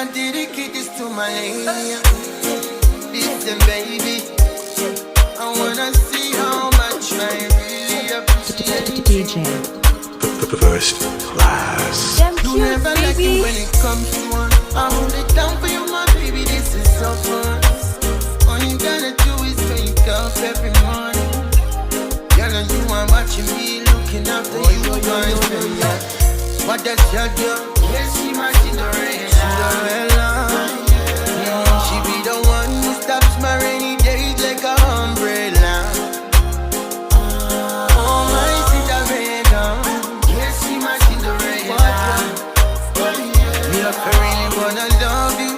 I dedicate this to my lady. Listen, baby, I wanna see how much I really appreciate DJ. First class. You never like it when it comes to one. I hold it down for you, my baby, this is so fun. All you gotta do is wake up every morning. Girl, and you are watching me, looking after you, yeah. What does she do? Yes, she my Cinderella. She be the one who stops my rainy days like a umbrella. Oh, my Cinderella. Yes, she my Cinderella. Me love her really wanna love you.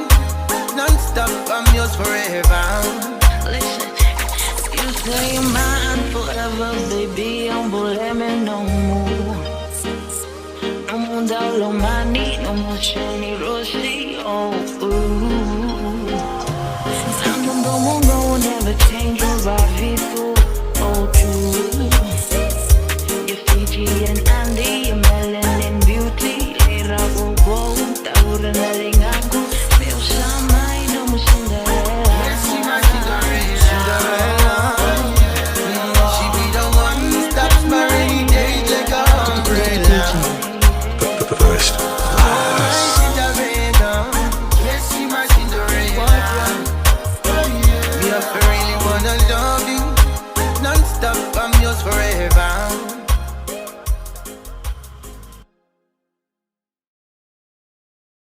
Non-stop, I'm yours forever. Listen, you say you're mine forever, baby. Don't believe me no more. No more doubt on my knee, no more shame.